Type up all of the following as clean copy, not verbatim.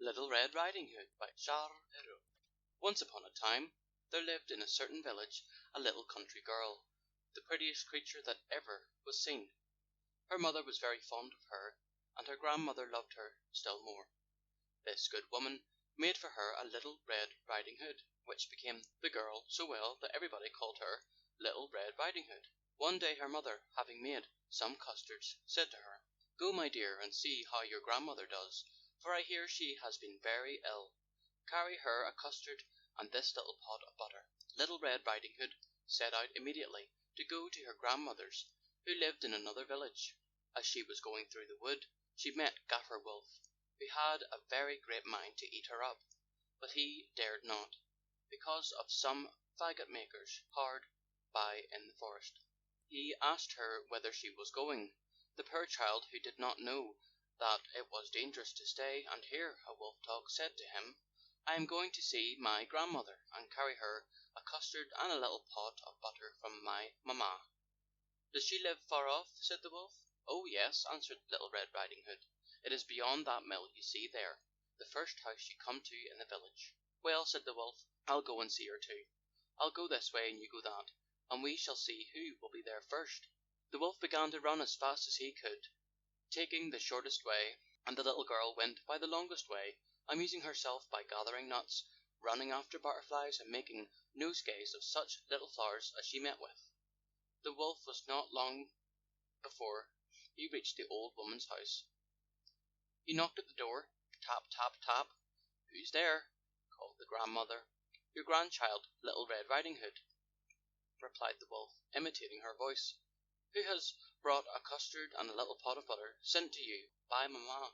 Little Red Riding Hood by Perrault. Once upon a time there lived in a certain village a little country girl, the prettiest creature that ever was seen. Her mother was very fond of her, and her grandmother loved her still more. This good woman made for her a little Red Riding Hood, which became the girl so well that everybody called her Little Red Riding Hood. One day her mother, having made some custards, said to her, "Go, my dear, and see how your grandmother does, for I hear she has been very ill. Carry her a custard and this little pot of butter." Little Red Riding Hood set out immediately to go to her grandmother's, who lived in another village. As she was going through the wood, she met Gaffer Wolf, who had a very great mind to eat her up, but he dared not, because of some faggot makers hard by in the forest. He asked her whither she was going. The poor child, who did not know that it was dangerous to stay and hear a wolf talk, said to him, "I am going to see my grandmother, and carry her a custard and a little pot of butter from my mamma." "Does she live far off?" said the wolf. "Oh yes," answered Little Red Riding Hood. "It is beyond that mill you see there, the first house you come to in the village." "Well," said the wolf, "I'll go and see her too. I'll go this way and you go that, and we shall see who will be there first." The wolf began to run as fast as he could, taking the shortest way, and the little girl went by the longest way, amusing herself by gathering nuts, running after butterflies, and making nosegays of such little flowers as she met with. The wolf was not long before he reached the old woman's house. He knocked at the door. Tap, tap, tap. "Who's there?" called the grandmother. "Your grandchild, Little Red Riding Hood," replied the wolf, imitating her voice. "Who has brought a custard and a little pot of butter sent to you by mamma."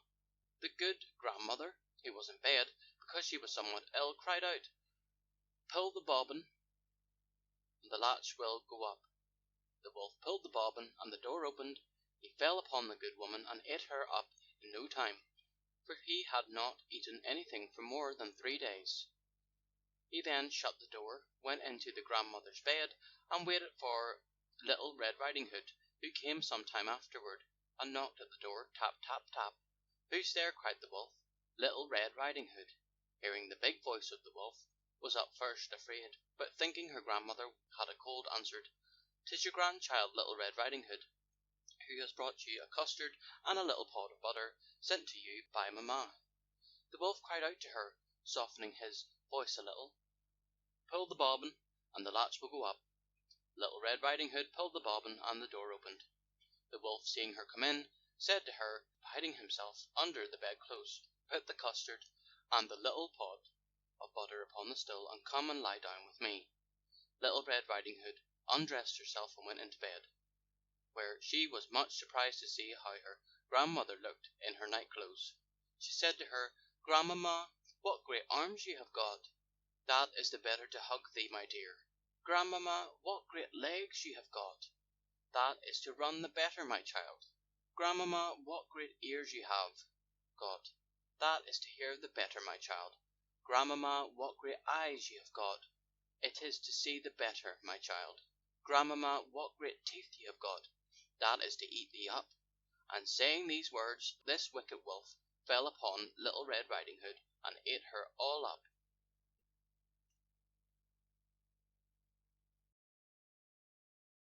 The good grandmother, who was in bed because she was somewhat ill, cried out, "Pull the bobbin and the latch will go up." The wolf pulled the bobbin and the door opened. He fell upon the good woman and ate her up in no time, for he had not eaten anything for more than 3 days. He then shut the door, went into the grandmother's bed, and waited for Little Red Riding Hood, who came some time afterward, and knocked at the door. Tap, tap, tap. "Who's there?" cried the wolf. Little Red Riding Hood, hearing the big voice of the wolf, was at first afraid, but thinking her grandmother had a cold, answered, "'Tis your grandchild, Little Red Riding Hood, who has brought you a custard and a little pot of butter sent to you by mamma." The wolf cried out to her, softening his voice a little, "Pull the bobbin and the latch will go up." Little Red Riding Hood pulled the bobbin and the door opened. The wolf, seeing her come in, said to her, hiding himself under the bedclothes, "Put the custard and the little pot of butter upon the stool, and come and lie down with me." Little Red Riding Hood undressed herself and went into bed, where she was much surprised to see how her grandmother looked in her night clothes. She said to her, "Grandmamma, what great arms you have got! That is the better to hug thee, my dear." "Grandmamma, what great legs you have got! That is to run the better, my child." "Grandmamma, what great ears you have got! That is to hear the better, my child." "Grandmamma, what great eyes you have got! It is to see the better, my child." "Grandmamma, what great teeth you have got! That is to eat thee up." And saying these words, this wicked wolf fell upon Little Red Riding Hood and ate her all up